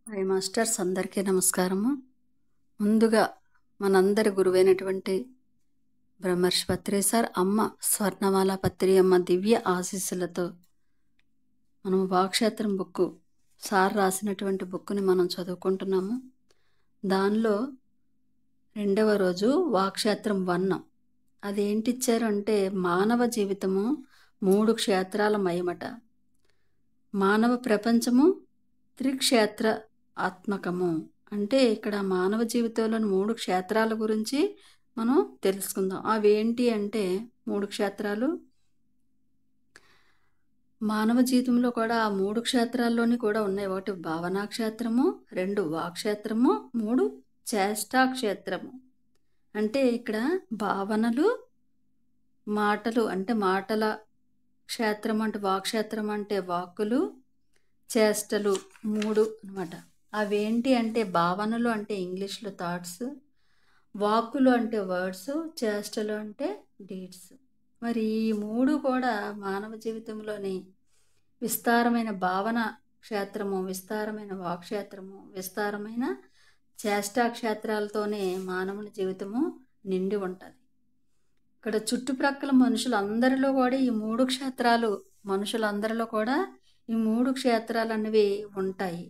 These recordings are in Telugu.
హాయ్ మాస్టర్స్, అందరికీ నమస్కారము. ముందుగా మనందరి గురువైనటువంటి బ్రహ్మర్షి పత్రి సార్, అమ్మ స్వర్ణమాల పత్రి అమ్మ దివ్య ఆశీస్సులతో మనం వాక్షేత్రం బుక్కు సార్ రాసినటువంటి బుక్కుని మనం చదువుకుంటున్నాము. దానిలో 2వ రోజు వాక్షేత్రం 1. అదేంటిచ్చారు అంటే, మానవ జీవితము 3 క్షేత్రాల మయమట. మానవ ప్రపంచము త్రిక్షేత్ర ఆత్మకము. అంటే ఇక్కడ మానవ జీవితంలోని 3 క్షేత్రాల గురించి మనం తెలుసుకుందాం. అవేంటి అంటే 3 క్షేత్రాలు. మానవ జీవితంలో కూడా ఆ 3 క్షేత్రాల్లోని కూడా ఉన్నాయి. 1 భావనా క్షేత్రము, 2 వాక్షేత్రము, 3 చేష్టా క్షేత్రము. అంటే ఇక్కడ భావనలు, మాటలు అంటే మాటల క్షేత్రం అంటే వాక్షేత్రం అంటే వాక్కులు, చేష్టలు 3 అనమాట. అవేంటి అంటే భావనలు అంటే ఇంగ్లీష్లో థాట్స్, వాక్కులు అంటే వర్డ్స్, చేష్టలు అంటే డీడ్స్. మరి ఈ 3 కూడా మానవ జీవితంలోని విస్తారమైన భావన క్షేత్రము, విస్తారమైన వాక్షేత్రము, విస్తారమైన చేష్టా క్షేత్రాలతోనే మానవుని జీవితము నిండి ఉంటుంది. ఇక్కడ చుట్టుప్రక్కల మనుషులందరిలో కూడా ఈ 3 క్షేత్రాలు, మనుషులందరిలో కూడా ఈ 3 క్షేత్రాలు అనేవి ఉంటాయి.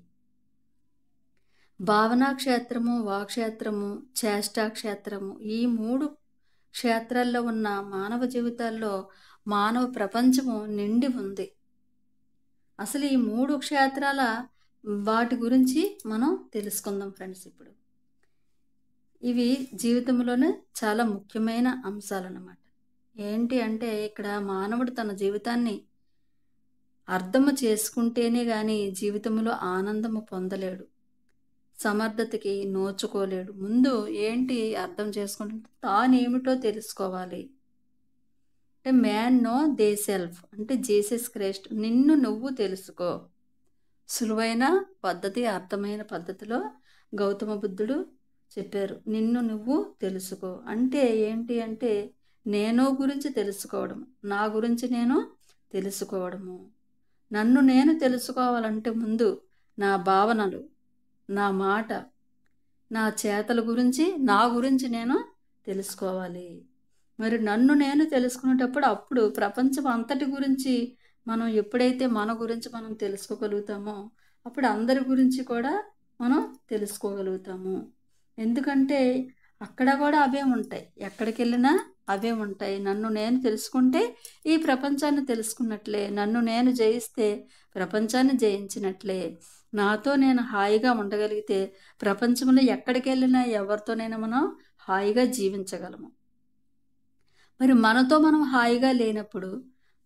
భావనా క్షేత్రము, వాక్షేత్రము, చేష్టా క్షేత్రము, ఈ 3 క్షేత్రాల్లో ఉన్న మానవ జీవితాల్లో మానవ ప్రపంచము నిండి ఉంది. అసలు ఈ 3 క్షేత్రాల వాటి గురించి మనం తెలుసుకుందాం ఫ్రెండ్స్. ఇప్పుడు ఇవి జీవితంలోనే చాలా ముఖ్యమైన అంశాలు అన్నమాట. ఏంటి అంటే, ఇక్కడ మానవుడు తన జీవితాన్ని అర్థము చేసుకుంటేనే కానీ జీవితంలో ఆనందము పొందలేడు, సమర్థతకి నోచుకోలేడు. ముందు ఏంటి అర్థం చేసుకుంటే, తానేమిటో తెలుసుకోవాలి. అంటే మ్యాన్ నో దే సెల్ఫ్ అంటే జీసస్ క్రైస్ట్, నిన్ను నువ్వు తెలుసుకో. సులువైన పద్ధతి, అర్థమైన పద్ధతిలో గౌతమ బుద్ధుడు చెప్పారు, నిన్ను నువ్వు తెలుసుకో. అంటే ఏంటి అంటే, నేను గురించి తెలుసుకోవడం, నా గురించి నేను తెలుసుకోవడము. నన్ను నేను తెలుసుకోవాలంటే ముందు నా భావనలు, నా మాట, నా చేతల గురించి, నా గురించి నేను తెలుసుకోవాలి. మరి నన్ను నేను తెలుసుకునేటప్పుడు అప్పుడు ప్రపంచం అంతటి గురించి మనం ఎప్పుడైతే మన గురించి మనం తెలుసుకోగలుగుతామో అప్పుడు అందరి గురించి కూడా మనం తెలుసుకోగలుగుతాము. ఎందుకంటే అక్కడ కూడా అవే ఉంటాయి, ఎక్కడికి వెళ్ళినా అవే ఉంటాయి. నన్ను నేను తెలుసుకుంటే ఈ ప్రపంచాన్ని తెలుసుకున్నట్లే, నన్ను నేను జయిస్తే ప్రపంచాన్ని జయించినట్లే. నాతో నేను హాయిగా ఉండగలిగితే ప్రపంచంలో ఎక్కడికి వెళ్ళినా ఎవరితోనైనా మనం హాయిగా జీవించగలము. మరి మనతో మనం హాయిగా లేనప్పుడు,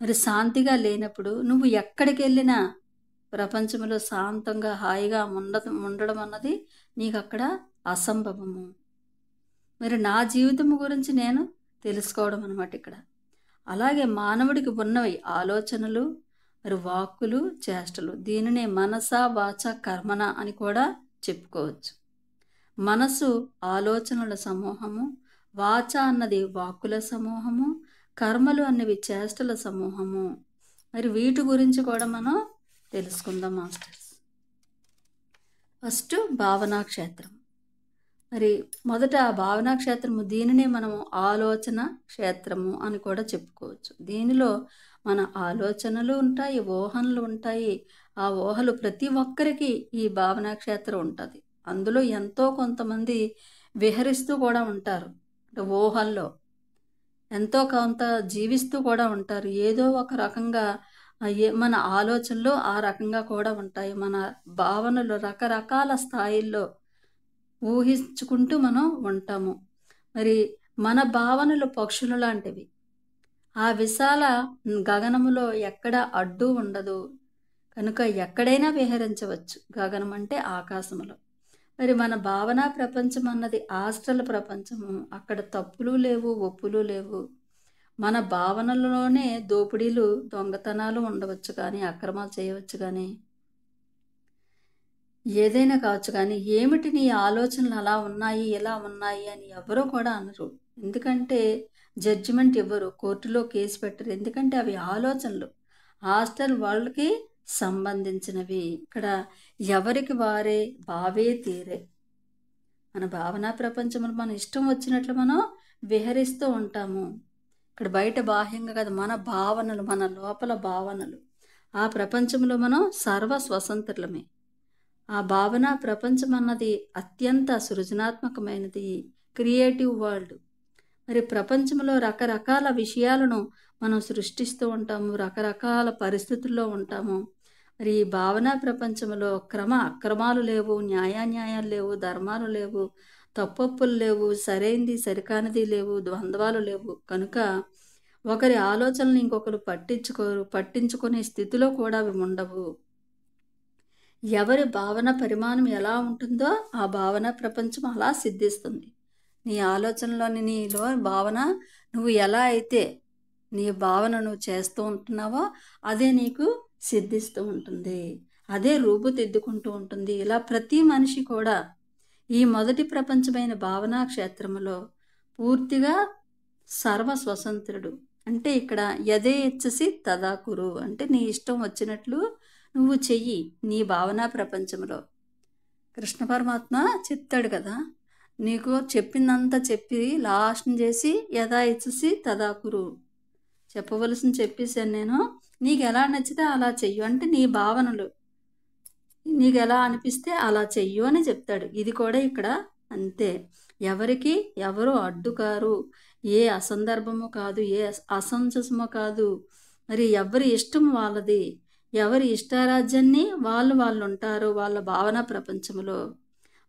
మరి శాంతిగా లేనప్పుడు నువ్వు ఎక్కడికి వెళ్ళినా ప్రపంచంలో శాంతంగా హాయిగా ఉండడం అన్నది నీకు అక్కడ అసంభవము. మరి నా జీవితం గురించి నేను తెలుసుకోవడం అన్నమాట ఇక్కడ. అలాగే మానవుడికి ఉన్నవి ఆలోచనలు, మరి వాక్కులు, చేష్టలు. దీనినే మనస వాచ కర్మణ అని కూడా చెప్పుకోవచ్చు. మనసు ఆలోచనల సమూహము, వాచ అన్నది వాక్కుల సమూహము, కర్మలు అన్నవి చేష్టల సమూహము. మరి వీటి గురించి కూడా మనం తెలుసుకుందాం మాస్టర్స్. ఫస్ట్ భావనా క్షేత్రం. మరి మొదట భావనా క్షేత్రము, దీనినే మనము ఆలోచన క్షేత్రము అని కూడా చెప్పుకోవచ్చు. దీనిలో మన ఆలోచనలు ఉంటాయి, ఊహలు ఉంటాయి. ఆ ఊహలు ప్రతి ఒక్కరికి ఈ భావనా క్షేత్రం ఉంటుంది. అందులో ఎంతో కొంతమంది విహరిస్తూ కూడా ఉంటారు, అంటే ఊహల్లో ఎంతో కొంత జీవిస్తూ కూడా ఉంటారు. ఏదో ఒక రకంగా మన ఆలోచనలు ఆ రకంగా కూడా ఉంటాయి. మన భావనలు రకరకాల స్థాయిల్లో ఊహించుకుంటూ మనం ఉంటాము. మరి మన భావనలు పక్షులు లాంటివి. ఆ విశాల గగనములో ఎక్కడ అడ్డు ఉండదు కనుక ఎక్కడైనా విహరించవచ్చు. గగనం అంటే ఆకాశంలో. మరి మన భావనా ప్రపంచం అన్నది ఆస్ట్రల్ ప్రపంచము. అక్కడ తప్పులు లేవు, ఒప్పులు లేవు. మన భావనలలోనే దోపిడీలు, దొంగతనాలు ఉండవచ్చు, కానీ అక్రమాలు చేయవచ్చు, కానీ ఏదైనా కావచ్చు. కానీ ఏమిటి నీ ఆలోచనలు అలా ఉన్నాయి, ఎలా ఉన్నాయి అని ఎవరూ కూడా అనరు. ఎందుకంటే జడ్జిమెంట్ ఇవ్వరు, కోర్టులో కేసు పెట్టరు. ఎందుకంటే అవి ఆలోచనలు. హాస్టల్ వాళ్ళకి సంబంధించినవి. ఇక్కడ ఎవరికి వారే భావే తీరే. మన భావనా ప్రపంచంలో మన ఇష్టం వచ్చినట్లు మనం విహరిస్తూ ఉంటాము. ఇక్కడ బయట బాహ్యంగా కాదు, మన భావనలు, మన లోపల భావనలు. ఆ ప్రపంచంలో మనం సర్వ స్వతంత్రులమే. ఆ భావన ప్రపంచం అన్నది అత్యంత సృజనాత్మకమైనది, క్రియేటివ్ వరల్డ్. మరి ప్రపంచంలో రకరకాల విషయాలను మనం సృష్టిస్తూ ఉంటాము, రకరకాల పరిస్థితుల్లో ఉంటాము. మరి ఈ భావనా ప్రపంచంలో అక్రమాలు లేవు, న్యాయాలు లేవు, ధర్మాలు లేవు, తప్పొప్పులు లేవు, సరైంది సరికానిది లేవు, ద్వంద్వాలు లేవు. కనుక ఒకరి ఆలోచనలు ఇంకొకరు పట్టించుకునే స్థితిలో కూడా అవి ఉండవు. ఎవరి భావన పరిమాణం ఎలా ఉంటుందో ఆ భావన ప్రపంచం అలా సిద్ధిస్తుంది. నీ ఆలోచనలోని నీలో భావన నువ్వు ఎలా అయితే నీ భావన నువ్వు చేస్తూ ఉంటున్నావో అదే నీకు సిద్ధిస్తూ ఉంటుంది, అదే రూపుదిద్దుకుంటూ ఉంటుంది. ఇలా ప్రతి మనిషి కూడా ఈ మొదటి ప్రపంచమైన భావనా క్షేత్రంలో పూర్తిగా సర్వ స్వతంత్రుడు. అంటే ఇక్కడ యథేచ్ఛసి తదా కురు, అంటే నీ ఇష్టం వచ్చినట్లు నువ్వు చెయ్యి నీ భావనా ప్రపంచంలో. కృష్ణ పరమాత్మ చెప్తాడు కదా, నీకు చెప్పిందంతా చెప్పి లాస్ట్ చేసి యథేచ్ఛసి తదా కురు, చెప్పవలసింది చెప్పేసాను నేను, నీకు ఎలా నచ్చితే అలా చెయ్యు, అంటే నీ భావనలు నీకు ఎలా అనిపిస్తే అలా చెయ్యు అని చెప్తాడు. ఇది కూడా ఇక్కడ అంతే. ఎవరికి ఎవరు అడ్డుకారు, ఏ అసందర్భము కాదు, ఏ అసంజసము కాదు. మరి ఎవరి ఇష్టం వాళ్ళది, ఎవరి ఇష్టారాజ్యాన్ని వాళ్ళు ఉంటారు వాళ్ళ భావన ప్రపంచంలో.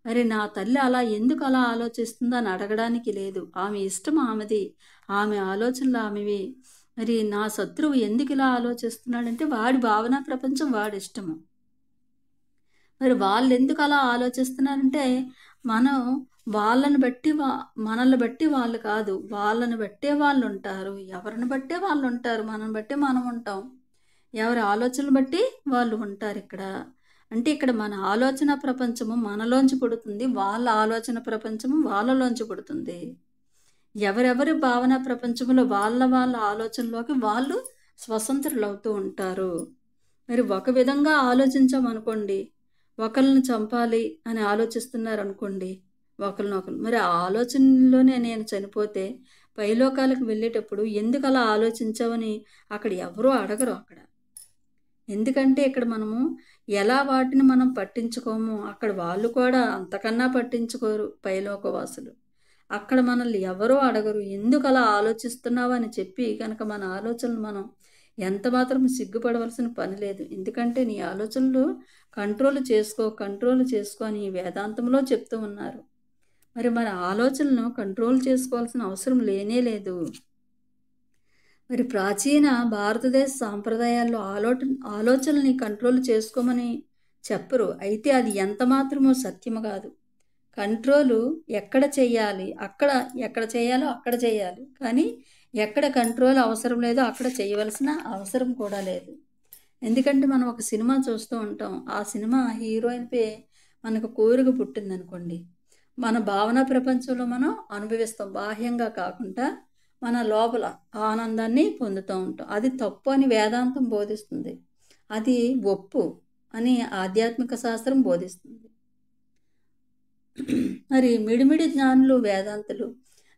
మరి నా తల్లి అలా ఎందుకు అలా ఆలోచిస్తుందో అని అడగడానికి లేదు. ఆమె ఇష్టం ఆమెది, ఆమె ఆలోచనలు ఆమెవి. మరి నా శత్రువు ఎందుకు ఇలా ఆలోచిస్తున్నాడంటే వాడి భావన ప్రపంచం వాడి ఇష్టము. మరి వాళ్ళు ఎందుకు అలా ఆలోచిస్తున్నారంటే మనం వాళ్ళని బట్టి మనల్ని బట్టి వాళ్ళు కాదు, వాళ్ళని బట్టే వాళ్ళు ఉంటారు, ఎవరిని బట్టే వాళ్ళు ఉంటారు, మనల్ని బట్టే మనం ఉంటాం, ఎవరి ఆలోచనలు బట్టి వాళ్ళు ఉంటారు ఇక్కడ. అంటే ఇక్కడ మన ఆలోచన ప్రపంచము మనలోంచి పుడుతుంది, వాళ్ళ ఆలోచన ప్రపంచము వాళ్ళలోంచి పుడుతుంది. ఎవరెవరి భావన ప్రపంచంలో వాళ్ళ ఆలోచనలోకి వాళ్ళు స్వతంత్రులు అవుతూ ఉంటారు. మరి ఒక విధంగా ఆలోచించామనుకోండి, ఒకరిని చంపాలి అని ఆలోచిస్తున్నారు అనుకోండి ఒకరినొకరు, మరి ఆ ఆలోచనలోనే నేను చనిపోతే పైలోకాలకు వెళ్ళేటప్పుడు ఎందుకు అలా ఆలోచించావని అక్కడ ఎవరూ అడగరు అక్కడ. ఎందుకంటే ఇక్కడ మనము ఎలా వాటిని మనం పట్టించుకోము, అక్కడ వాళ్ళు కూడా అంతకన్నా పట్టించుకోరు పైలోకవాసులు. అక్కడ మనల్ని ఎవరో అడగరు, ఎందుకు అలా ఆలోచిస్తున్నావు అని చెప్పి కనుక మన ఆలోచనలు మనం ఎంత మాత్రం సిగ్గుపడవలసిన పని లేదు. ఎందుకంటే నీ ఆలోచనలు కంట్రోల్ చేసుకో అని వేదాంతంలో చెప్తూ ఉన్నారు. మరి మన ఆలోచనలను కంట్రోల్ చేసుకోవాల్సిన అవసరం లేనే లేదు. మరి ప్రాచీన భారతదేశ సాంప్రదాయాల్లో ఆలోచనల్ని కంట్రోల్ చేసుకోమని చెప్పరు, అయితే అది ఎంత మాత్రమో సత్యము కాదు. కంట్రోలు ఎక్కడ చేయాలి, ఎక్కడ చేయాలో అక్కడ చేయాలి, కానీ ఎక్కడ కంట్రోల్ అవసరం లేదో అక్కడ చేయవలసిన అవసరం కూడా లేదు. ఎందుకంటే మనం ఒక సినిమా చూస్తూ ఉంటాం, ఆ సినిమా హీరోయిన్పై మనకు కోరిక పుట్టిందనుకోండి, మన భావన ప్రపంచంలో మనం అనుభవిస్తాం, బాహ్యంగా కాకుండా మన లోపల ఆనందాన్ని పొందుతూ ఉంటాం. అది తప్పు అని వేదాంతం బోధిస్తుంది, అది ఒప్పు అని ఆధ్యాత్మిక శాస్త్రం బోధిస్తుంది. మరి మిడిమిడి జ్ఞానులు వేదాంతులు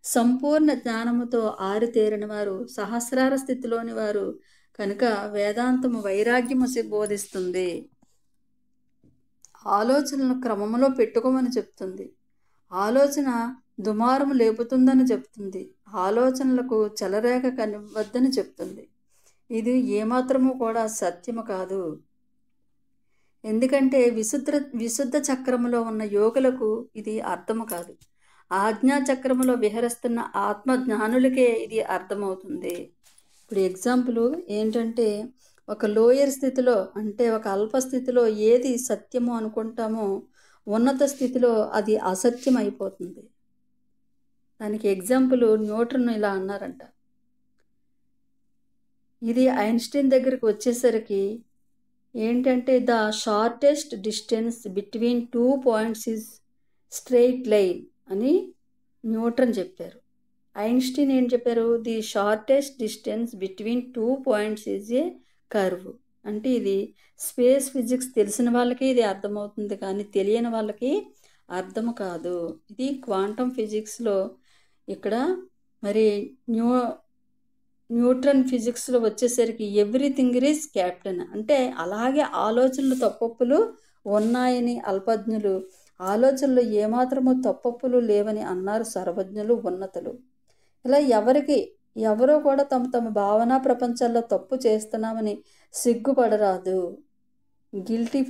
సంపూర్ణ జ్ఞానముతో ఆరితేరిన వారు, సహస్రార స్థితిలోని వారు కనుక వేదాంతము వైరాగ్యము బోధిస్తుంది. ఆలోచనలను క్రమములో పెట్టుకోమని చెప్తుంది, ఆలోచన దుమారము లేపుతుందని చెప్తుంది, ఆలోచనలకు చెలరేగ కనివద్దని చెప్తుంది. ఇది ఏమాత్రము కూడా సత్యము కాదు. ఎందుకంటే విశుద్ధ చక్రములో ఉన్న యోగులకు ఇది అర్థము కాదు, ఆజ్ఞా చక్రములో విహరిస్తున్న ఆత్మజ్ఞానులకే ఇది అర్థమవుతుంది. ఇప్పుడు ఎగ్జాంపుల్ ఏంటంటే, ఒక లోయర్ స్థితిలో అంటే ఒక అల్ప స్థితిలో ఏది సత్యము అనుకుంటామో ఉన్నత స్థితిలో అది అసత్యం అయిపోతుంది. దానికి ఎగ్జాంపుల్ న్యూటన్ ఇలా అన్నారంట. ఇది ఐన్స్టీన్ దగ్గరికి వచ్చేసరికి ఏంటంటే, the shortest distance between 2 points is straight line అని న్యూటన్ చెప్పారు. ఐన్స్టీన్ ఏం చెప్పారు, the shortest distance between 2 points is a curve. అంటే ఇది స్పేస్ ఫిజిక్స్ తెలిసిన వాళ్ళకి ఇది అర్థమవుతుంది, కానీ తెలియని వాళ్ళకి అర్థం కాదు. ఇది క్వాంటమ్ ఫిజిక్స్లో ఇక్కడ మరి న్యూట్రన్ ఫిజిక్స్లో వచ్చేసరికి ఎవ్రీథింగ్ ఈజ్ క్యాప్టెన్, అంటే అలాగే ఆలోచనలు తప్పొప్పులు ఉన్నాయని అల్పజ్ఞులు, ఆలోచనలు ఏమాత్రము తప్పొప్పులు లేవని అన్నారు సర్వజ్ఞులు ఉన్నతులు. ఇలా ఎవరో కూడా తమ తమ భావనా ప్రపంచాల్లో తప్పు చేస్తున్నామని సిగ్గుపడరాదు. గిల్టీ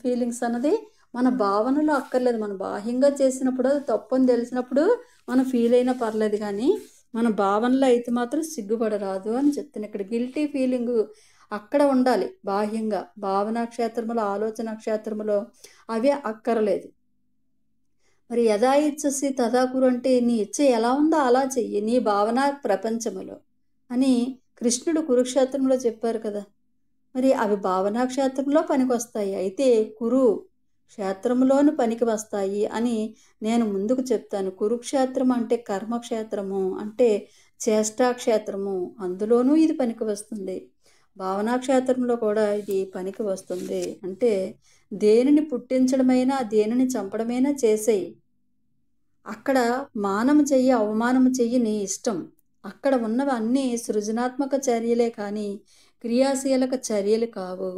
ఫీలింగ్స్ అన్నది మన భావనలో అక్కర్లేదు. మన బాహ్యంగా చేసినప్పుడు అది తప్పు అని తెలిసినప్పుడు మనం ఫీల్ అయినా పర్లేదు, కానీ మన భావనలో అయితే మాత్రం సిగ్గుపడరాదు అని చెప్తున్నాను. ఇక్కడ గిల్టీ ఫీలింగ్ అక్కడ ఉండాలి బాహ్యంగా, భావనా క్షేత్రములో, ఆలోచన క్షేత్రములో అవే అక్కర్లేదు. మరి యథా ఇచ్చసి తథా కురు అంటే నీ ఇచ్చ ఎలా ఉందో అలా చెయ్యి నీ భావనా ప్రపంచములో అని కృష్ణుడు కురుక్షేత్రంలో చెప్పారు కదా. మరి అవి భావనా క్షేత్రంలో పనికి వస్తాయి, అయితే కురు క్షేత్రంలోని పనికి వస్తాయి అని నేను ముందుకు చెప్తాను. కురుక్షేత్రం అంటే కర్మక్షేత్రము, అంటే చేష్టాక్షేత్రము, అందులోనూ ఇది పనికి వస్తుంది. భావనా క్షేత్రంలో కూడా ఇది పనికి వస్తుంది. అంటే దేనిని పుట్టించడమైనా దేనిని చంపడమైనా చేసేయి. అక్కడ మానము చెయ్యి అవమానము చెయ్యి నీ ఇష్టం. అక్కడ ఉన్నవి అన్నీ సృజనాత్మక చర్యలే కానీ క్రియాశీలక చర్యలు కావు.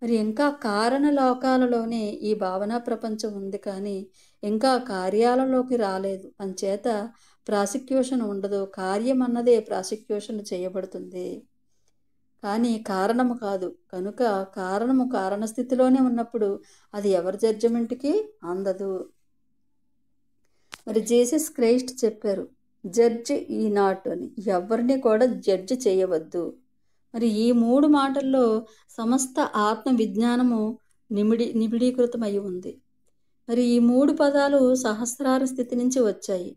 మరి ఇంకా కారణ లోకాలలోనే ఈ భావనా ప్రపంచం ఉంది, కానీ ఇంకా కార్యాలలోకి రాలేదు. అంచేత ప్రాసిక్యూషన్ ఉండదు. కార్యం అన్నదే ప్రాసిక్యూషన్ చేయబడుతుంది, కానీ కారణము కాదు. కనుక కారణము కారణస్థితిలోనే ఉన్నప్పుడు అది ఎవరి జడ్జిమెంట్కి అందదు. మరి జీసస్ క్రైస్ట్ చెప్పారు, జడ్జ్ ఈ నాట్ అని, ఎవరిని కూడా జడ్జి చేయవద్దు. మరి ఈ 3 మాటల్లో సమస్త ఆత్మ విజ్ఞానము నిబిడీకృతమై ఉంది. మరి ఈ 3 పదాలు సహస్రార స్థితి నుంచి వచ్చాయి.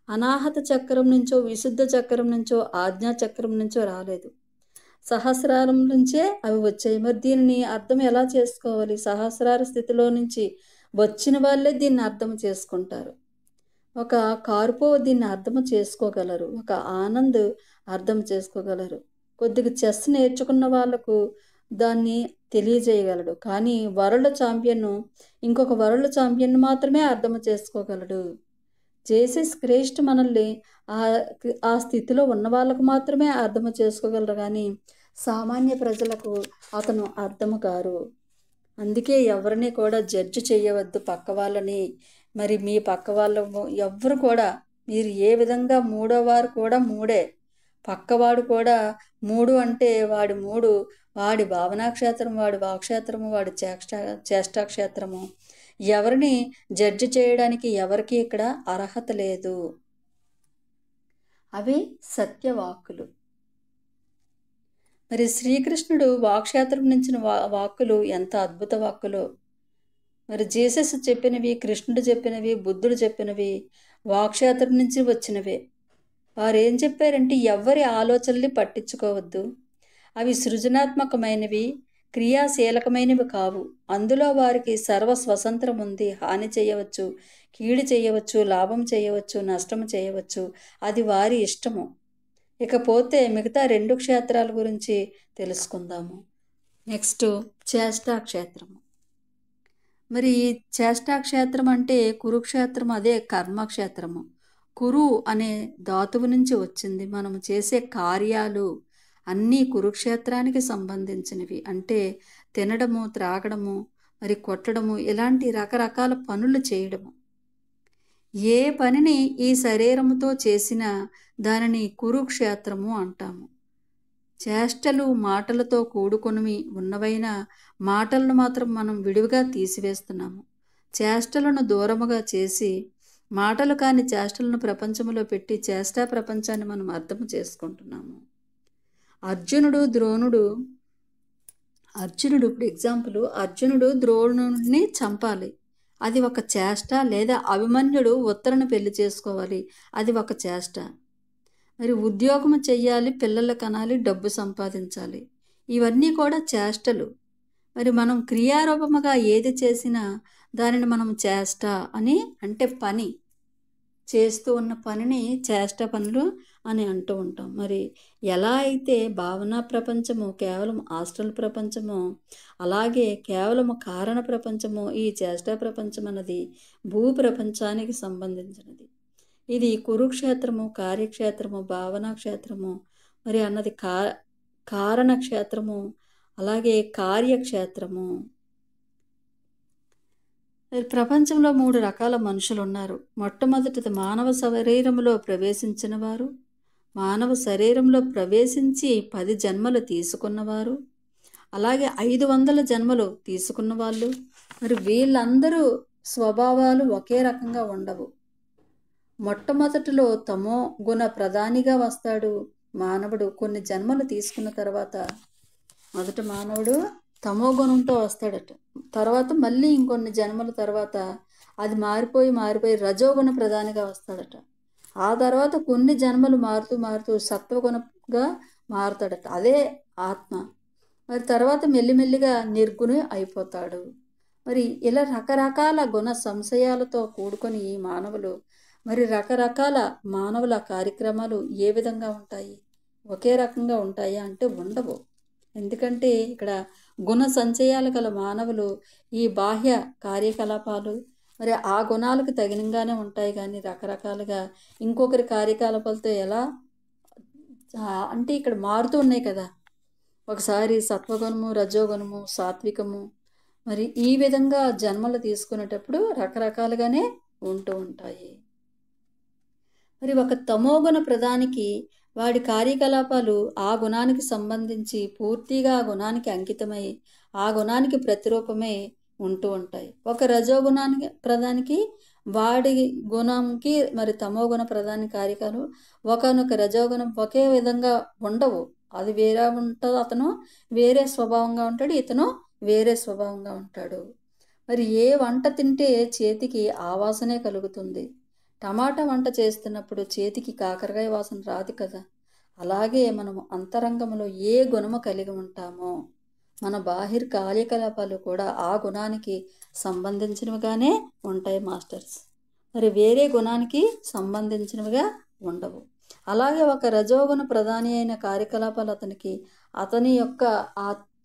అనాహత చక్రం నుంచో, విశుద్ధ చక్రం నుంచో, ఆజ్ఞా చక్రం నుంచో రాలేదు, సహస్రారం నుంచే అవి వచ్చాయి. మరి దీనిని అర్థం ఎలా చేసుకోవాలి? సహస్రార స్థితిలో నుంచి వచ్చిన వాళ్ళే దీన్ని అర్థం చేసుకుంటారు. ఒక కార్పో దీన్ని అర్థం చేసుకోగలరు, ఒక ఆనంద్ అర్థం చేసుకోగలరు, కొద్దిగా చెస్ నేర్చుకున్న వాళ్ళకు దాన్ని తెలియజేయగలడు, కానీ వరల్డ్ ఛాంపియన్ ఇంకొక వరల్డ్ ఛాంపియన్ మాత్రమే అర్థం చేసుకోగలడు. జీసస్ క్రైస్ట్ మనల్ని ఆ స్థితిలో ఉన్న వాళ్ళకు మాత్రమే అర్థం చేసుకోగలరు, కానీ సామాన్య ప్రజలకు అతను అర్థము కారు. అందుకే ఎవరిని కూడా జడ్జి చేయవద్దు పక్క వాళ్ళని. మరి మీ పక్క వాళ్ళు ఎవ్వరు కూడా, మీరు ఏ విధంగా మూడో వారు కూడా మూడే, పక్కవాడు కూడా 3 అంటే వాడి 3, వాడి భావనాక్షేత్రం, వాడి వాక్క్షేత్రము, వాడి చేష్టాక్షేత్రము. ఎవరిని జడ్జి చేయడానికి ఎవరికి ఇక్కడ అర్హత లేదు. అవి సత్యవాక్కులు. మరి శ్రీకృష్ణుడు వాక్క్షేత్రం నుంచి వాక్కులు ఎంత అద్భుత వాక్కులో. మరి జీసస్ చెప్పినవి, కృష్ణుడు చెప్పినవి, బుద్ధుడు చెప్పినవి వాక్క్షేత్రం నుంచి వచ్చినవే. వారు ఏం చెప్పారంటే ఎవరి ఆలోచనల్ని పట్టించుకోవద్దు, అవి సృజనాత్మకమైనవి, క్రియాశీలకమైనవి కావు. అందులో వారికి సర్వ స్వతంత్రం ఉంది. హాని చేయవచ్చు, కీడు చేయవచ్చు, లాభం చేయవచ్చు, నష్టం చేయవచ్చు, అది వారి ఇష్టము. ఇకపోతే మిగతా 2 క్షేత్రాల గురించి తెలుసుకుందాము. నెక్స్ట్ చేష్టాక్షేత్రము. మరి చేష్టాక్షేత్రం అంటే కురుక్షేత్రం, అదే కర్మక్షేత్రము. కురు అనే ధాతువు నుంచి వచ్చింది. మనము చేసే కార్యాలు అన్నీ కురుక్షేత్రానికి సంబంధించినవి. అంటే తినడము, త్రాగడము, మరి కొట్టడము, ఇలాంటి రకరకాల పనులు చేయడము. ఏ పనిని ఈ శరీరముతో చేసినా దానిని కురుక్షేత్రము అంటాము. చేష్టలు మాటలతో కూడుకొని ఉన్నవైనా మాటలను మాత్రం మనం విడివిగా తీసివేస్తున్నాము. చేష్టలను దూరముగా చేసి మాటలు కాని చేష్టలను ప్రపంచంలో పెట్టి చేష్టా ప్రపంచాన్ని మనం అర్థం చేసుకుంటున్నాము. అర్జునుడు ఇప్పుడు ఎగ్జాంపుల్, అర్జునుడు ద్రోణుడిని చంపాలి, అది ఒక చేష్ట. లేదా అభిమన్యుడు ఉత్తరను పెళ్లి చేసుకోవాలి, అది ఒక చేష్ట. మరి ఉద్యోగం చెయ్యాలి, పిల్లలు కనాలి, డబ్బు సంపాదించాలి, ఇవన్నీ కూడా చేష్టలు. మరి మనం క్రియారూపముగా ఏది చేసినా దానిని మనం చేష్ట అని అంటే పని. చేస్తూ ఉన్న పనిని చేష్ట పనులు అని అంటూ ఉంటాం. మరి ఎలా అయితే భావనా ప్రపంచము కేవలం ఆస్ట్రల్ ప్రపంచమో, అలాగే కేవలము కారణ ప్రపంచము ఈ చేష్టా ప్రపంచం అన్నది భూ ప్రపంచానికి సంబంధించినది. ఇది కురుక్షేత్రము, కార్యక్షేత్రము, భావనా క్షేత్రము మరి అన్నది కారణ క్షేత్రము, అలాగే కార్యక్షేత్రము. ప్రపంచంలో 3 రకాల మనుషులు ఉన్నారు. మొట్టమొదటిది మానవ శరీరంలో ప్రవేశించిన వారు, మానవ శరీరంలో ప్రవేశించి 10 జన్మలు తీసుకున్నవారు, అలాగే 500 జన్మలు తీసుకున్న వాళ్ళు. మరి వీళ్ళందరూ స్వభావాలు ఒకే రకంగా ఉండవు. మొట్టమొదటిలో తమో గుణ ప్రధానిగా వస్తాడు మానవుడు. కొన్ని జన్మలు తీసుకున్న తర్వాత మొదట మానవుడు తమో గుణంతో వస్తాడట. తర్వాత మళ్ళీ ఇంకొన్ని జన్మల తర్వాత అది మారిపోయి రజోగుణ ప్రధానిగా వస్తాడట. ఆ తర్వాత కొన్ని జన్మలు మారుతూ సత్వగుణంగా మారుతాడట. అదే ఆత్మ. మరి తర్వాత మెల్లిమెల్లిగా నిర్గుణి అయిపోతాడు. మరి ఇలా రకరకాల గుణ సంశయాలతో కూడుకొని ఈ మానవులు మరి రకరకాల మానవుల కార్యక్రమాలు ఏ విధంగా ఉంటాయి? ఒకే రకంగా ఉంటాయా అంటే ఉండవు. ఎందుకంటే ఇక్కడ గుణ సంచయాలు గల మానవులు ఈ బాహ్య కార్యకలాపాలు మరి ఆ గుణాలకు తగినంగానే ఉంటాయి. కానీ రకరకాలుగా ఇంకొకరి కార్యకలాపాలతో ఎలా అంటే ఇక్కడ మారుతూ ఉన్నాయి కదా. ఒకసారి సత్వగుణము, రజోగుణము, సాత్వికము మరి ఈ విధంగా జన్మలు తీసుకునేటప్పుడు రకరకాలుగానే ఉంటూ ఉంటాయి. మరి ఒక తమోగుణ ప్రధానికి వాడి కార్యకలాపాలు ఆ గుణానికి సంబంధించి పూర్తిగా ఆ గుణానికి అంకితమై ఆ గుణానికి ప్రతిరూపమై ఉంటూ ఉంటాయి. ఒక రజోగుణానికి ప్రధానికి వాడి గుణంకి మరి తమోగుణ ప్రధాని కార్యకాలు ఒకనొక రజోగుణం ఒకే విధంగా ఉండవు. అది వేరే ఉంటుంది, అతను వేరే స్వభావంగా ఉంటాడు, ఇతను వేరే స్వభావంగా ఉంటాడు. మరి ఏ వంట తింటే చేతికి ఆ వాసనే కలుగుతుంది. టమాటా వంట చేస్తున్నప్పుడు చేతికి కాకరకాయ వాసన రాదు కదా. అలాగే మనము అంతరంగంలో ఏ గుణము కలిగి ఉంటామో మన బాహిర్ కార్యకలాపాలు కూడా ఆ గుణానికి సంబంధించినవిగానే ఉంటాయి మాస్టర్స్. మరి వేరే గుణానికి సంబంధించినవిగా ఉండవు. అలాగే ఒక రజోగుణ ప్రధాని అయిన కార్యకలాపాలు అతని యొక్క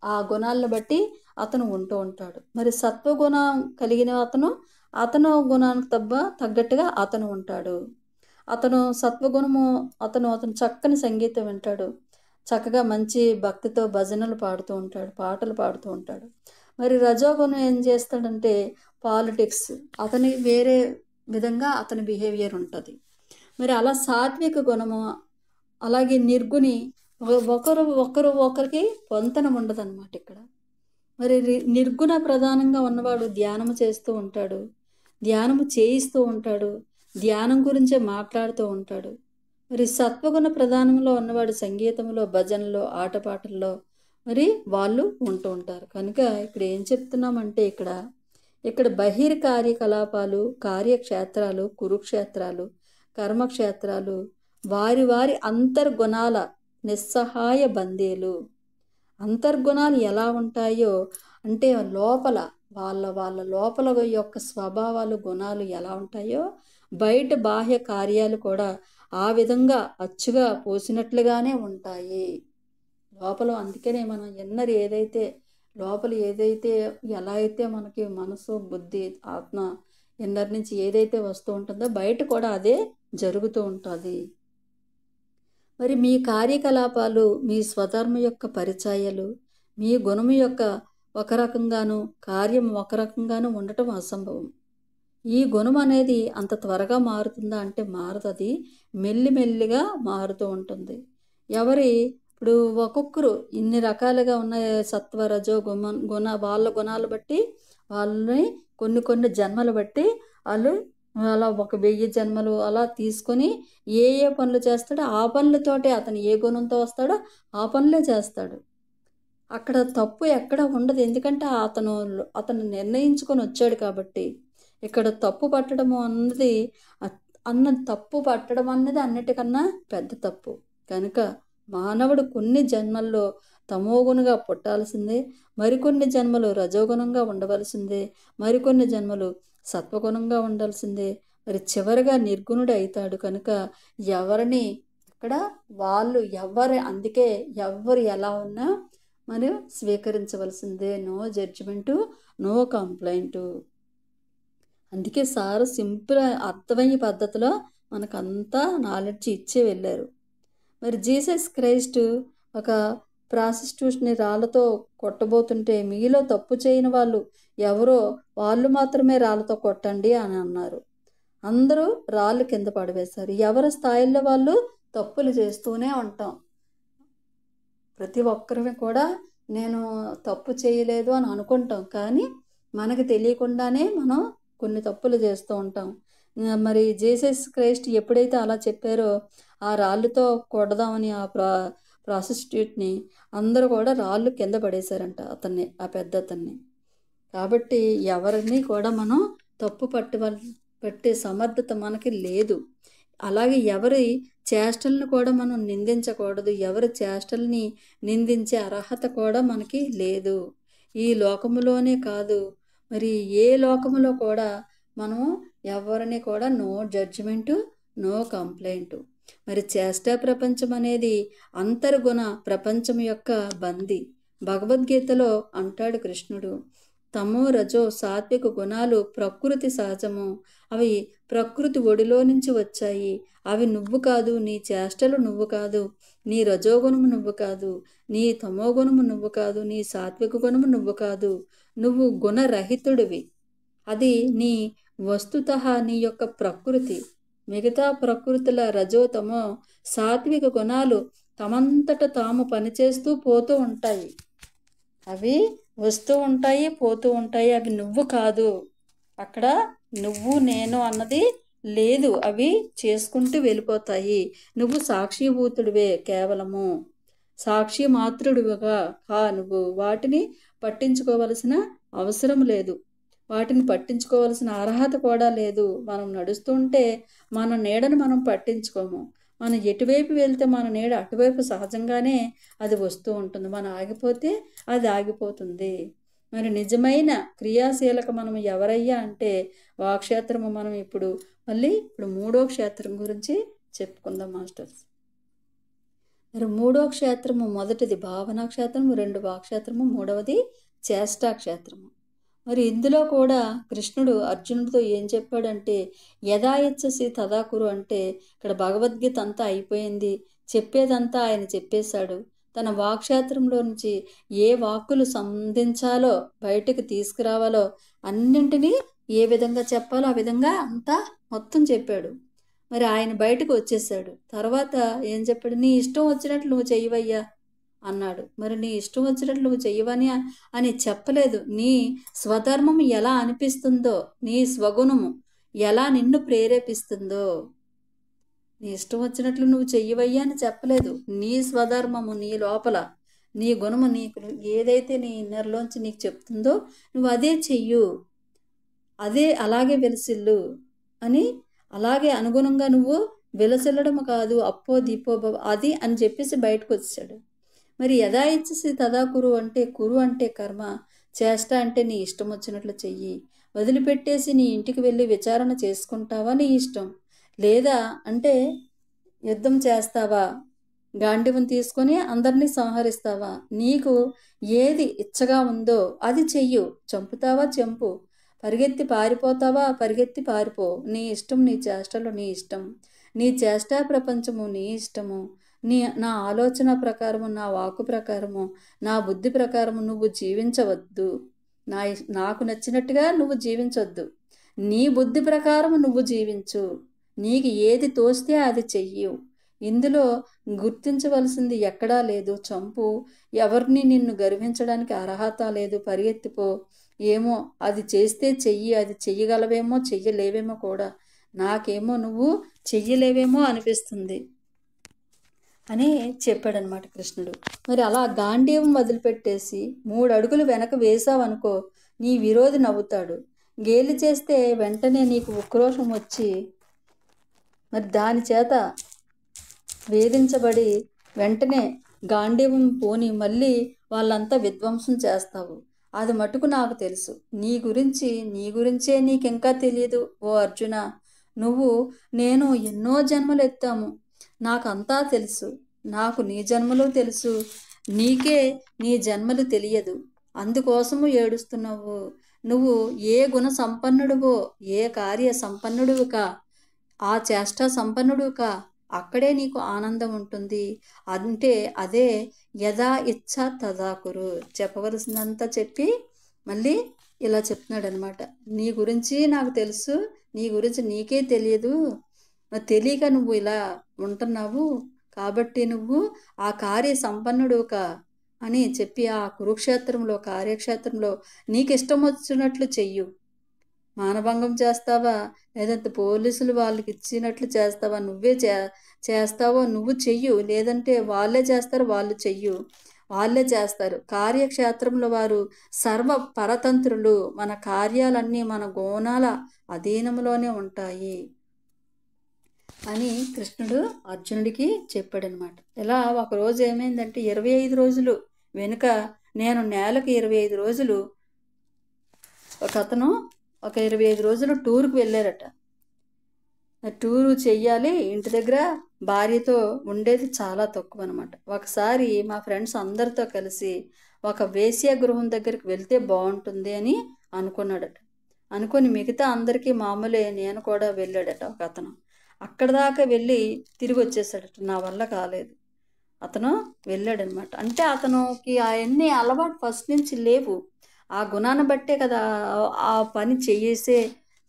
ఆ గుణాలను బట్టి అతను ఉంటూ ఉంటాడు. మరి సత్వగుణం కలిగిన అతను గుణానికి తగ్గట్టుగా అతను ఉంటాడు. అతను సత్వగుణము అతను చక్కని సంగీతం వింటాడు, చక్కగా మంచి భక్తితో భజనలు పాడుతూ ఉంటాడు, పాటలు పాడుతూ ఉంటాడు. మరి రజోగుణం ఏం చేస్తాడంటే పాలిటిక్స్, అతని వేరే విధంగా అతని బిహేవియర్ ఉంటుంది. మరి అలా సాత్విక గుణము అలాగే నిర్గుణి ఒకరికి పొంతన ఉండదు అన్నమాట ఇక్కడ. మరి నిర్గుణ ప్రధానంగా ఉన్నవాడు ధ్యానము చేస్తూ ఉంటాడు, ధ్యానము చేయిస్తూ ఉంటాడు, ధ్యానం గురించే మాట్లాడుతూ ఉంటాడు. మరి సత్వగుణ ప్రధానంలో ఉన్నవాడు సంగీతంలో, భజనలో, ఆటపాటల్లో మరి వాళ్ళు ఉంటూ ఉంటారు. కనుక ఇక్కడ ఏం చెప్తున్నామంటే ఇక్కడ బహిర్ కార్యకలాపాలు, కార్యక్షేత్రాలు, కురుక్షేత్రాలు, కర్మక్షేత్రాలు వారి వారి అంతర్గుణాల నిస్సహాయ బందీలు. అంతర్గుణాలు ఎలా ఉంటాయో అంటే లోపల వాళ్ళ లోపల యొక్క స్వభావాలు, గుణాలు ఎలా ఉంటాయో బయట బాహ్య కార్యాలు కూడా ఆ విధంగా అచ్చుగా పోసినట్లుగానే ఉంటాయి లోపల. అందుకనే మనం లోపల ఏదైతే ఎలా అయితే మనకి మనసు, బుద్ధి, ఆత్మ ఇన్నర్ నుంచి ఏదైతే వస్తూ ఉంటుందో బయట కూడా అదే జరుగుతూ ఉంటుంది. మరి మీ కార్యకలాపాలు, మీ స్వధర్మ యొక్క పరిచయాలు, మీ గుణము యొక్క ఒక రకంగాను కార్యం ఒక రకంగాను ఉండటం అసంభవం. ఈ గుణం అనేది అంత త్వరగా మారుతుందా అంటే మారదు. అది మెల్లిమెల్లిగా మారుతూ ఉంటుంది. ఇప్పుడు ఒక్కొక్కరు ఇన్ని రకాలుగా ఉన్న సత్వ రజో గుణ వాళ్ళ గుణాలు బట్టి వాళ్ళని కొన్ని జన్మలు బట్టి వాళ్ళు అలా 1000 జన్మలు అలా తీసుకొని ఏ పనులు చేస్తాడో ఆ పనులతోటే అతను ఏ గుణంతో వస్తాడో ఆ పనులే చేస్తాడు. అక్కడ తప్పు ఎక్కడ ఉండదు. ఎందుకంటే అతను నిర్ణయించుకొని వచ్చాడు కాబట్టి. ఇక్కడ తప్పు పట్టడం అన్నది అన్నిటికన్నా పెద్ద తప్పు. కనుక మానవుడు కొన్ని జన్మల్లో తమోగుణంగా పుట్టాల్సిందే, మరికొన్ని జన్మలు రజోగుణంగా ఉండవలసిందే, మరికొన్ని జన్మలు సత్వగుణంగా ఉండాల్సిందే. మరి చివరిగా నిర్గుణుడు అవుతాడు కనుక ఎవరిని ఇక్కడ వాళ్ళు అందుకే ఎవరు ఎలా ఉన్నా మనం స్వీకరించవలసిందే. No judgement, no complaint. అందుకే సారు సింపుల్ అర్థమయ్యే పద్ధతిలో మనకంతా నాలెడ్జ్ ఇచ్చే వెళ్ళారు. మరి జీసస్ క్రైస్ట్ ఒక ప్రాస్టిట్యూట్ని రాళ్ళతో కొట్టబోతుంటే మీలో తప్పు చేయని వాళ్ళు ఎవరో వాళ్ళు మాత్రమే రాళ్ళతో కొట్టండి అని అన్నారు. అందరూ రాళ్ళు కింద పడవేశారు. ఎవరి స్థాయిల్లో వాళ్ళు తప్పులు చేస్తూనే ఉంటాం. ప్రతి ఒక్కరిని కూడా నేను తప్పు చేయలేదు అని అనుకుంటాం, కానీ మనకు తెలియకుండానే మనం కొన్ని తప్పులు చేస్తూ ఉంటాం. మరి జీసస్ క్రైస్ట్ ఎప్పుడైతే అలా చెప్పారో ఆ రాళ్ళతో కొడదామని ఆ ప్రాస్టిట్యూట్ని అందరూ కూడా రాళ్ళు కింద పడేశారంట అతన్ని, ఆ పెద్ద అతన్ని. కాబట్టి ఎవరిని కూడా మనం తప్పు పట్టే సమర్థత మనకి లేదు. అలాగే ఎవరి చేష్టలను కూడా మనం నిందించకూడదు. ఎవరి చేష్టల్ని నిందించే అర్హత కూడా మనకి లేదు. ఈ లోకములోనే కాదు, మరి ఏ లోకములో కూడా మనము ఎవరిని కూడా నో జడ్జిమెంటు, నో కంప్లైంటు. మరి చేష్టా ప్రపంచం అనేది అంతర్గుణ ప్రపంచం యొక్క బందీ. భగవద్గీతలో అంటాడు కృష్ణుడు, తమో రజో సాత్విక గుణాలు ప్రకృతి సహజము. అవి ప్రకృతి ఒడిలో నుంచి వచ్చాయి. అవి నువ్వు కాదు, నీ చేష్టలు నువ్వు కాదు, నీ రజోగుణము నువ్వు కాదు, నీ తమోగుణము నువ్వు కాదు, నీ సాత్విక గుణము నువ్వు కాదు. నువ్వు గుణరహితుడివి. అది నీ వస్తుతః నీ యొక్క ప్రకృతి. మిగతా ప్రకృతుల రజోతమో సాత్విక గుణాలు తమంతట తాము పనిచేస్తూ పోతూ ఉంటాయి. అవి వస్తూ ఉంటాయి, పోతూ ఉంటాయి. అవి నువ్వు కాదు. అక్కడ నువ్వు నేను అన్నది లేదు. అవి చేసుకుంటూ వెళ్ళిపోతాయి. నువ్వు సాక్షిభూతుడివే, కేవలము సాక్షి మాత్రుడివిగా కా నువ్వు. వాటిని పట్టించుకోవలసిన అవసరం లేదు. వాటిని పట్టించుకోవాల్సిన అర్హత కూడా లేదు. మనం నడుస్తుంటే మన నీడను మనం పట్టించుకోము. మనం ఎటువైపు వెళ్తే మన నీడ అటువైపు సహజంగానే అది వస్తూ ఉంటుంది. మనం ఆగిపోతే అది ఆగిపోతుంది. మరి నిజమైన క్రియాశీలక మనం ఎవరయ్యా అంటే వాక్షేత్రము. మనం ఇప్పుడు మూడో క్షేత్రం గురించి చెప్పుకుందాం మాస్టర్స్. మరి మూడో క్షేత్రము, మొదటిది భావనా క్షేత్రము, 2 వాక్షేత్రము, 3వది చేష్టా క్షేత్రము. మరి ఇందులో కూడా కృష్ణుడు అర్జునుడితో ఏం చెప్పాడంటే యథాయిచ్చసి తదాకురు అంటే ఇక్కడ భగవద్గీత అంతా అయిపోయింది. చెప్పేదంతా ఆయన చెప్పేశాడు. తన వాక్షేత్రంలో నుంచి ఏ వాక్కులు సంధించాలో, బయటకు తీసుకురావాలో, అన్నింటినీ ఏ విధంగా చెప్పాలో ఆ విధంగా అంతా మొత్తం చెప్పాడు. మరి ఆయన బయటకు వచ్చేసాడు. తర్వాత ఏం చెప్పాడు? నీ ఇష్టం వచ్చినట్లు నువ్వు చెయ్యవయ్యా అన్నాడు. మరి నీ ఇష్టం వచ్చినట్లు నువ్వు చెయ్యవని అని చెప్పలేదు. నీ స్వధర్మం ఎలా అనిపిస్తుందో, నీ స్వగుణము ఎలా నిన్ను ప్రేరేపిస్తుందో, నీ ఇష్టం వచ్చినట్లు నువ్వు చెయ్యవయ్యా అని చెప్పలేదు. నీ స్వధర్మము, నీ లోపల నీ గుణము, నీకు ఏదైతే నీ ఇన్నర్లోంచి నీకు చెప్తుందో నువ్వు అదే చెయ్యు, అదే అలాగే వెలసిల్లు అని, అలాగే అనుగుణంగా నువ్వు వెలసిల్లడం కాదు, అప్పో దీపో అది అని చెప్పేసి బయటకు వచ్చాడు. మరి యథాయిచ్చసి తదా కురు అంటే, కురు అంటే కర్మ, చేష్ట అంటే నీ ఇష్టం వచ్చినట్లు చెయ్యి. వదిలిపెట్టేసి నీ ఇంటికి వెళ్ళి విచారణ చేసుకుంటావా నీ ఇష్టం, లేదా అంటే యుద్ధం చేస్తావా, గాంధీవం తీసుకొని అందరినీ సంహరిస్తావా, నీకు ఏది ఇచ్చగా ఉందో అది చెయ్యు. చంపుతావా చంపు, పరిగెత్తి పారిపోతావా పరిగెత్తి పారిపో. నీ ఇష్టం, నీ చేష్టలు నీ ఇష్టం, నీ చేష్టా ప్రపంచము నీ ఇష్టము. నా ఆలోచన ప్రకారము, నా వాక్కు ప్రకారము, నా బుద్ధి ప్రకారము నువ్వు జీవించవద్దు. నాకు నచ్చినట్టుగా నువ్వు జీవించవద్దు. నీ బుద్ధి ప్రకారము నువ్వు జీవించు. నీకు ఏది తోస్తే అది చెయ్యు. ఇందులో గుర్తించవలసింది ఎక్కడా లేదు. చంపు, ఎవరిని నిన్ను గర్వించడానికి అర్హత లేదు. పరిగెత్తిపో, ఏమో అది చేస్తే చెయ్యి, అది చెయ్యగలవేమో చెయ్యలేవేమో కూడా, నాకేమో నువ్వు చెయ్యలేవేమో అనిపిస్తుంది అని చెప్పాడనమాట కృష్ణుడు. మరి అలా గాంధీవం వదిలిపెట్టేసి 3 అడుగులు వెనక వేసావనుకో, నీ విరోధి నవ్వుతాడు. గేలి చేస్తే వెంటనే నీకు ఉక్రోషం వచ్చి మరి దాని చేత వేధించబడి వెంటనే గాంధీవం పోని మళ్ళీ వాళ్ళంతా విధ్వంసం చేస్తావు. అది మటుకు నాకు తెలుసు. నీ గురించే నీకింకా తెలియదు ఓ అర్జున. నువ్వు నేను ఎన్నో జన్మలు ఎత్తాము. నాకంతా తెలుసు. నాకు నీ జన్మలు తెలుసు. నీకే నీ జన్మలు తెలియదు. అందుకోసము ఏడుస్తున్నావు. నువ్వు ఏ గుణ సంపన్నుడువో, ఏ కార్య సంపన్నుడువు కా, ఆ చేష్ట సంపన్నుడు కా, అక్కడే నీకు ఆనందం ఉంటుంది. అంటే అదే యథా ఇచ్చ తదా కురు. చెప్పవలసిందంతా చెప్పి మళ్ళీ ఇలా చెప్తున్నాడు అనమాట. నీ గురించి నాకు తెలుసు, నీ గురించి నీకే తెలియదు. తెలియక నువ్వు ఇలా ఉంటున్నావు. కాబట్టి నువ్వు ఆ కార్య సంపన్నుడు కా అని చెప్పి ఆ కురుక్షేత్రంలో కార్యక్షేత్రంలో నీకు ఇష్టం వచ్చినట్లు చెయ్యు. మానభంగం చేస్తావా, లేదంటే పోలీసులు వాళ్ళకి ఇచ్చినట్లు చేస్తావా, నువ్వే చేస్తావో నువ్వు చెయ్యు. లేదంటే వాళ్ళే చేస్తారు, వాళ్ళే చేస్తారు. కార్యక్షేత్రంలో వారు సర్వ పరతంత్రులు. మన కార్యాలన్నీ మన గుణాల అధీనంలోనే ఉంటాయి అని కృష్ణుడు అర్జునుడికి చెప్పాడనమాట. ఇలా ఒకరోజు ఏమైందంటే 25 రోజులు వెనుక నేను నేలకు 25 రోజులు ఒకతను 25 రోజులు టూర్కి వెళ్ళారట. టూరు చెయ్యాలి, ఇంటి దగ్గర భార్యతో ఉండేది చాలా తక్కువ అనమాట. ఒకసారి మా ఫ్రెండ్స్ అందరితో కలిసి ఒక వేశ్య గృహం దగ్గరికి వెళ్తే బాగుంటుంది అని అనుకున్నాడట. అనుకొని మిగతా అందరికీ మామూలే, నేను కూడా వెళ్ళాడట ఒక అతను. అక్కడ దాకా వెళ్ళి తిరిగి వచ్చేసాడట. నా వల్ల కాలేదు. అతను వెళ్ళాడనమాట. అంటే అతనుకి అవన్నీ అలవాటు ఫస్ట్ నుంచి లేవు. ఆ గుణాన్ని బట్టే కదా ఆ పని చేసే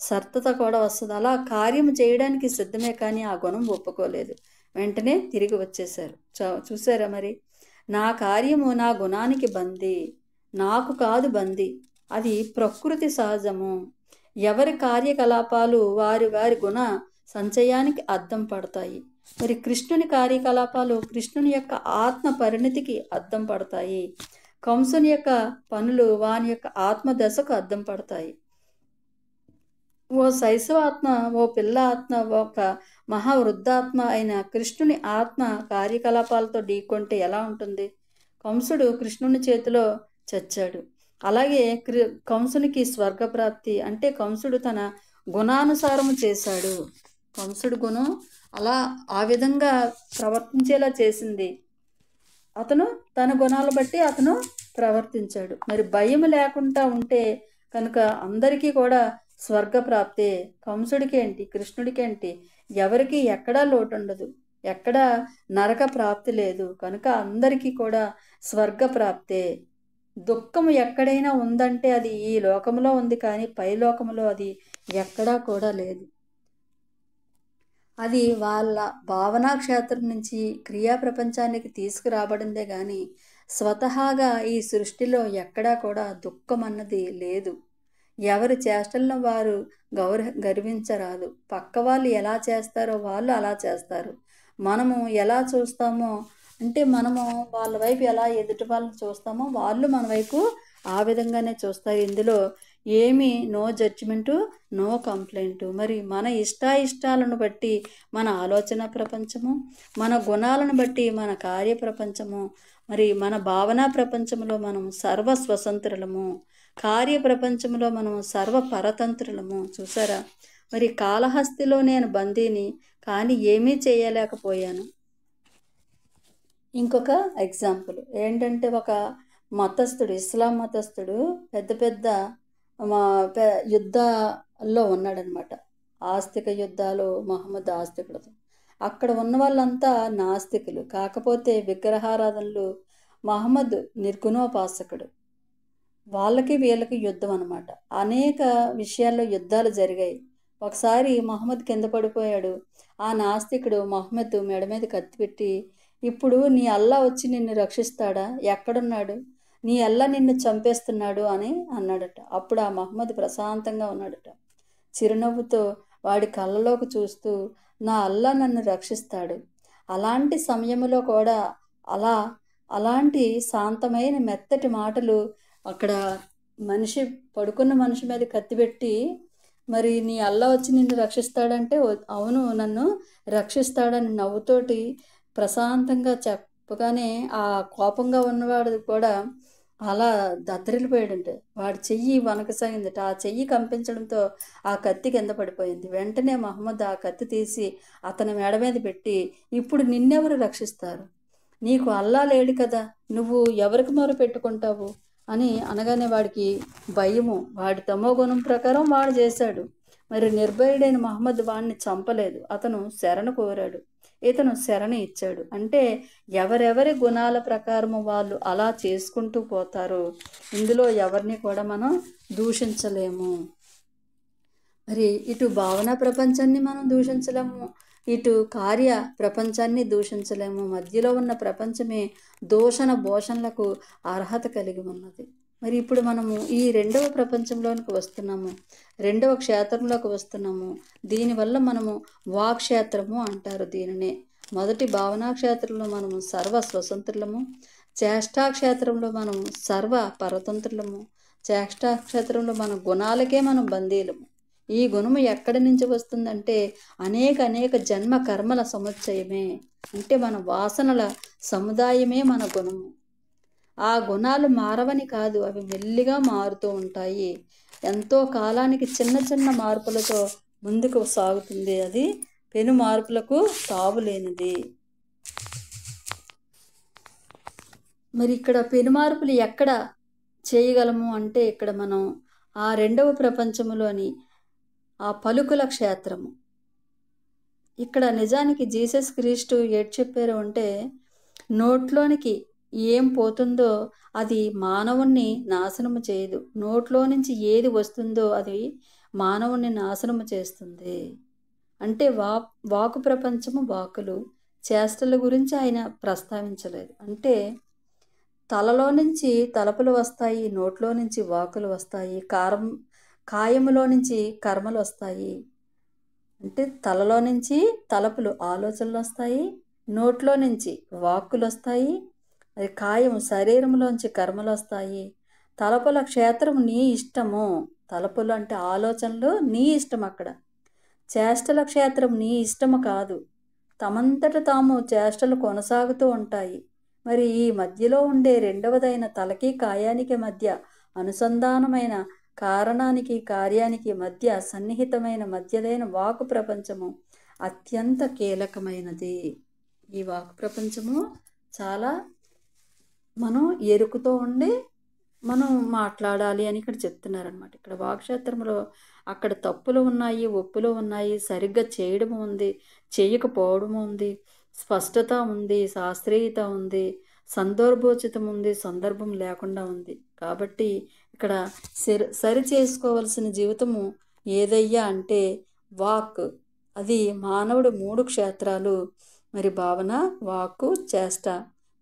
సర్తత కూడా వస్తుంది. అలా కార్యం చేయడానికి సిద్ధమే, కానీ ఆ గుణం ఒప్పుకోలేదు. వెంటనే తిరిగి వచ్చేసారు. చూసారా మరి? నా కార్యము నా గుణానికి బందీ, నాకు కాదు బందీ. అది ప్రకృతి సహజము. ఎవరి కార్యకలాపాలు వారి వారి గుణ సంచయానికి అద్దం పడతాయి. మరి కృష్ణుని కార్యకలాపాలు కృష్ణుని యొక్క ఆత్మ పరిణతికి అద్దం పడతాయి. కంసుని యొక్క పనులు వాని యొక్క ఆత్మ దశకు అద్దం పడతాయి. ఓ శైశవాత్మ, ఓ పిల్ల ఆత్మ, ఒక మహావృద్ధాత్మ అయిన కృష్ణుని ఆత్మ కార్యకలాపాలతో ఢీకొంటే ఎలా ఉంటుంది? కంసుడు కృష్ణుని చేతిలో చచ్చాడు. అలాగే కంసునికి స్వర్గప్రాప్తి అంటే కంసుడు తన గుణానుసారము చేశాడు. కంసుడు గుణం అలా ఆ విధంగా ప్రవర్తించేలా చేసింది. అతను తన గుణాలు బట్టి అతను ప్రవర్తించాడు. మరి భయం లేకుండా ఉంటే కనుక అందరికీ కూడా స్వర్గప్రాప్తే. కంసుడికేంటి, కృష్ణుడికేంటి, ఎవరికి ఎక్కడా లోటు ఉండదు, ఎక్కడా నరక ప్రాప్తి లేదు. కనుక అందరికీ కూడా స్వర్గప్రాప్తే. దుఃఖం ఎక్కడైనా ఉందంటే అది ఈ లోకంలో ఉంది, కానీ పై లోకంలో అది ఎక్కడా కూడా లేదు. అది వాళ్ళ భావనా క్షేత్రం నుంచి క్రియా ప్రపంచానికి తీసుకురాబడిందే కానీ స్వతహాగా ఈ సృష్టిలో ఎక్కడా కూడా దుఃఖం అన్నది లేదు. ఎవరి చేష్టలను వారు గర్వించరాదు. పక్క వాళ్ళు ఎలా చేస్తారో వాళ్ళు అలా చేస్తారు. మనము ఎలా చూస్తామో అంటే మనము వాళ్ళ వైపు ఎలా ఎదుటి వాళ్ళని చూస్తామో వాళ్ళు మన వైపు ఆ విధంగానే చూస్తారు. ఇందులో ఏమీ నో జడ్జిమెంటు, నో కంప్లైంట్. మరి మన ఇష్టాలను బట్టి మన ఆలోచన ప్రపంచము, మన గుణాలను బట్టి మన కార్య ప్రపంచము, మరి మన భావనా ప్రపంచంలో మనం సర్వ స్వతంత్రులము, కార్య ప్రపంచంలో మనం సర్వ పరతంత్రులము. చూసారా? మరి కాళహస్తిలో నేను బందీని, కానీ ఏమీ చేయలేకపోయాను. ఇంకొక ఎగ్జాంపుల్ ఏంటంటే ఒక మతస్థుడు, ఇస్లాం మతస్థుడు పెద్ద పెద్ద యుద్ధాల్లో ఉన్నాడనమాట. ఆస్తిక యుద్ధాలు, మహమ్మద్ ఆస్తికుడు. అక్కడ ఉన్న వాళ్ళంతా నాస్తికులు. కాకపోతే విగ్రహారాధనలు. మహమ్మద్ నిర్గుణోపాసకుడు. వాళ్ళకి వీళ్ళకి యుద్ధం అనమాట. అనేక విషయాల్లో యుద్ధాలు జరిగాయి. ఒకసారి మహమ్మద్ కింద పడిపోయాడు. ఆ నాస్తికుడు మహమ్మద్ మెడ మీద కత్తి పెట్టి, ఇప్పుడు నీ అల్లా వచ్చి నిన్ను రక్షిస్తాడా? ఎక్కడున్నాడు? నీ అల్లా నిన్ను చంపేస్తున్నాడు అని అన్నాడట. అప్పుడు ఆ మహమ్మద్ ప్రశాంతంగా ఉన్నాడట. చిరునవ్వుతో వాడి కళ్ళలోకి చూస్తూ, నా అల్లా నన్ను రక్షిస్తాడు. అలాంటి సమయంలో కూడా అలాంటి శాంతమైన మెత్తటి మాటలు అక్కడ పడుకున్న మనిషి మీద కత్తిపెట్టి, మరి నీ అల్లా వచ్చి నిన్ను రక్షిస్తాడంటే అవును నన్ను రక్షిస్తాడని నవ్వుతోటి ప్రశాంతంగా చెప్పగానే ఆ కోపంగా ఉన్నవాడు కూడా అలా దద్దరిల్లిపోయాడంట. వాడి చెయ్యి వణకసాగిందట. ఆ చెయ్యి కంపించడంతో ఆ కత్తి కింద పడిపోయింది. వెంటనే మహమ్మద్ ఆ కత్తి తీసి అతని మెడ మీద పెట్టి, ఇప్పుడు నిన్నెవరు రక్షిస్తారు? నీకు అల్లా లేడు కదా, నువ్వు ఎవరికి మొర పెట్టుకుంటావు అని అనగానే వాడికి భయము. వాడి తమో గుణం ప్రకారం వాడు చేశాడు. మరి నిర్భయుడైన మహమ్మద్ వాడిని చంపలేదు. అతను శరణ కోరాడు, ఇతను శరణ ఇచ్చాడు. అంటే ఎవరెవరి గుణాల ప్రకారము వాళ్ళు అలా చేసుకుంటూ పోతారు. ఇందులో ఎవరిని కూడా మనం దూషించలేము. మరి ఇటు భావన ప్రపంచాన్ని మనం దూషించలేము, ఇటు కార్య ప్రపంచాన్ని దూషించలేము. మధ్యలో ఉన్న ప్రపంచమే దూషణ భూషణలకు అర్హత కలిగి ఉన్నది. మరి ఇప్పుడు మనము ఈ రెండవ ప్రపంచంలోనికి వస్తున్నాము, రెండవ క్షేత్రంలోకి వస్తున్నాము. దీనివల్ల మనము వాక్షేత్రము అంటారు దీనినే. మొదటి భావనా క్షేత్రంలో మనము సర్వ స్వతంత్రులము, చేష్టాక్షేత్రంలో మనము సర్వ పరతంత్రులము, చేష్టాక్షేత్రంలో మన గుణాలకే మనం బందీలము. ఈ గుణము ఎక్కడి నుంచి వస్తుందంటే అనేక జన్మ కర్మల సముచ్చయమే. అంటే మన వాసనల సముదాయమే మన గుణము. ఆ గుణాలు మారవని కాదు, అవి మెల్లిగా మారుతూ ఉంటాయి. ఎంతో కాలానికి చిన్న మార్పులతో ముందుకు సాగుతుంది. అది పెను మార్పులకు తావులేనిది. మరి ఇక్కడ పెను మార్పులు ఎక్కడ చేయగలము అంటే ఇక్కడ మనం ఆ రెండవ ప్రపంచంలోని ఆ పలుకుల క్షేత్రము. ఇక్కడ నిజానికి జీసస్ క్రీస్తు ఏడ్ చెప్పారు అంటే, నోట్లోనికి ఏం పోతుందో అది మానవుణ్ణి నాశనము చేయదు, నోట్లో నుంచి ఏది వస్తుందో అది మానవుణ్ణి నాశనము చేస్తుంది. అంటే వాకు ప్రపంచము, వాకులు, చేష్టల గురించి ఆయన ప్రస్తావించలేదు. అంటే తలలో నుంచి తలపులు వస్తాయి, నోట్లో నుంచి వాకులు వస్తాయి, కాయములో నుంచి కర్మలు వస్తాయి. అంటే తలలో నుంచి తలపులు ఆలోచనలు వస్తాయి, నోట్లో నుంచి వాక్కులు వస్తాయి, అది కాయము శరీరంలోంచి కర్మలు వస్తాయి. తలపుల క్షేత్రం నీ ఇష్టము, తలపులు అంటే ఆలోచనలు నీ ఇష్టం. అక్కడ చేష్టల క్షేత్రం నీ ఇష్టము కాదు, తమంతట తాము చేష్టలు కొనసాగుతూ ఉంటాయి. మరి ఈ మధ్యలో ఉండే రెండవదైన తలకి కాయానికి మధ్య అనుసంధానమైన కారణానికి కార్యానికి మధ్య సన్నిహితమైన మధ్యదైన వాకు ప్రపంచము అత్యంత కీలకమైనది. ఈ వాకు ప్రపంచము చాలా మనం ఎరుకుతో ఉండి మనం మాట్లాడాలి అని ఇక్కడ చెప్తున్నారనమాట. ఇక్కడ వాక్క్షేత్రంలో అక్కడ తప్పులు ఉన్నాయి, ఒప్పులు ఉన్నాయి, సరిగ్గా చేయడం ఉంది, చేయకపోవడం ఉంది, స్పష్టత ఉంది, శాస్త్రీయత ఉంది, సందర్భోచితం ఉంది, సందర్భం లేకుండా ఉంది. కాబట్టి ఇక్కడ సరి చేసుకోవలసిన జీవితము ఏదయ్యా అంటే వాక్. అది మానవుడు 3 క్షేత్రాలు, మరి భావన, వాక్కు, చేష్ట.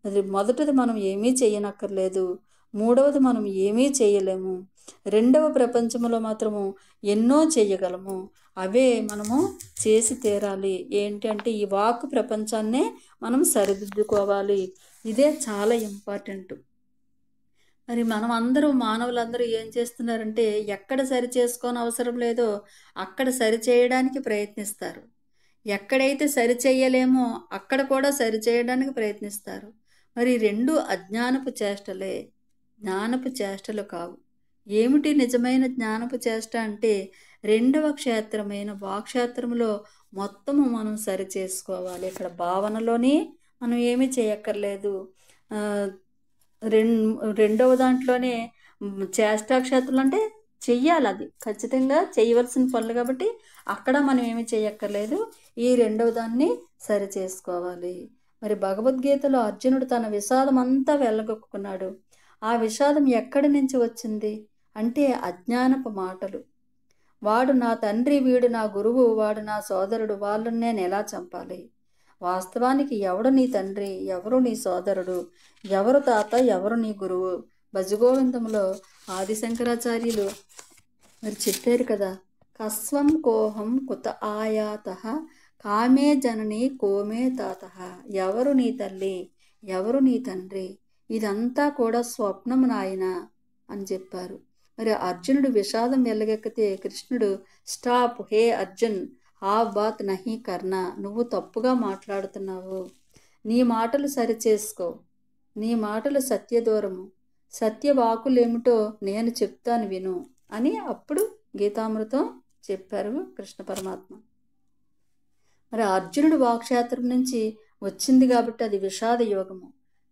అది మొదటిది మనం ఏమీ చేయనక్కర్లేదు, మూడవది మనం ఏమీ చేయలేము, రెండవ ప్రపంచంలో మాత్రము ఎన్నో చేయగలము. అవే మనము చేసి తీరాలి. ఏంటంటే ఈ వాక్ ప్రపంచాన్నే మనం సరిదిద్దుకోవాలి. ఇదే చాలా ఇంపార్టెంట్. మరి మనం అందరూ మానవులందరూ ఏం చేస్తున్నారంటే ఎక్కడ సరి చేసుకోని అవసరం లేదో అక్కడ సరి చేయడానికి ప్రయత్నిస్తారు, ఎక్కడైతే సరి చేయలేమో అక్కడ కూడా సరి చేయడానికి ప్రయత్నిస్తారు. మరి రెండు అజ్ఞానపు చేష్టలే, జ్ఞానపు చేష్టలు కావు. ఏమిటి నిజమైన జ్ఞానపు చేష్ట అంటే రెండవ క్షేత్రమైన వాక్షేత్రంలో మొత్తము మనం సరి చేసుకోవాలి. ఇక్కడ భావనలోని మనం ఏమీ చేయక్కర్లేదు, రెండవ దాంట్లోనే చేష్టాక్షేత్రం అంటే చెయ్యాలి, అది ఖచ్చితంగా చేయవలసిన పనులు కాబట్టి అక్కడ మనం ఏమి చేయక్కర్లేదు. ఈ రెండవ దాన్ని సరి చేసుకోవాలి. మరి భగవద్గీతలో అర్జునుడు తన విషాదం అంతా వెళ్ళగొక్కున్నాడు. ఆ విషాదం ఎక్కడి నుంచి వచ్చింది అంటే అజ్ఞానపు మాటలు. వాడు నా తండ్రి, వీడు నా గురువు, వాడు నా సోదరుడు, వాళ్ళని నేను ఎలా చంపాలి? వాస్తవానికి ఎవడు నీ తండ్రి, ఎవరు నీ సోదరుడు, ఎవరు తాత, ఎవరు నీ గురువు? భజగోవిందంలో ఆదిశంకరాచార్యులు మరి చెప్పారు కదా, కస్వం కోహం కుత ఆయాత కామే జనని కోమే తాత. ఎవరు నీ తల్లి, ఎవరు నీ తండ్రి, ఇదంతా కూడా స్వప్నం నాయన అని చెప్పారు. మరి అర్జునుడు విషాదం వెళ్ళగెక్కితే కృష్ణుడు స్టాప్, హే అర్జున్, ఆ బాత్ నహి కర్నా, నువ్వు తప్పుగా మాట్లాడుతున్నావు, నీ మాటలు సరిచేసుకో, నీ మాటలు సత్యదూరము, సత్యవాకులేమిటో నేను చెప్తాను విను అని అప్పుడు గీతామృతం చెప్పారు కృష్ణ పరమాత్మ. మరి అర్జునుడు వాక్క్షేత్రం నుంచి వచ్చింది కాబట్టి అది విషాద యోగము.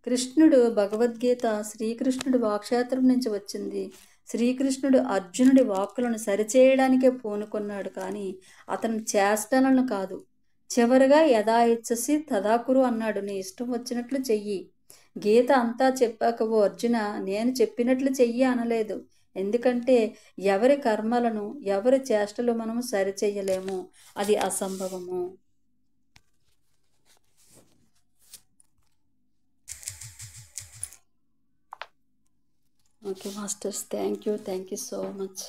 కృష్ణుడు భగవద్గీత శ్రీకృష్ణుడు వాక్క్షేత్రం నుంచి వచ్చింది. శ్రీకృష్ణుడు అర్జునుడి వాక్కులను సరిచేయడానికే పూనుకున్నాడు, కానీ అతని చేష్టలను కాదు. చివరిగా యథా ఇచ్చసి తదాకురు అన్నాడు, నీ ఇష్టం వచ్చినట్లు చెయ్యి. గీత అంతా చెప్పాక ఓ అర్జున, నేను చెప్పినట్లు చెయ్యి అనలేదు. ఎందుకంటే ఎవరి కర్మలను ఎవరి చేష్టలు మనము సరిచెయ్యలేము, అది అసంభవము. Okay masters, thank you so much.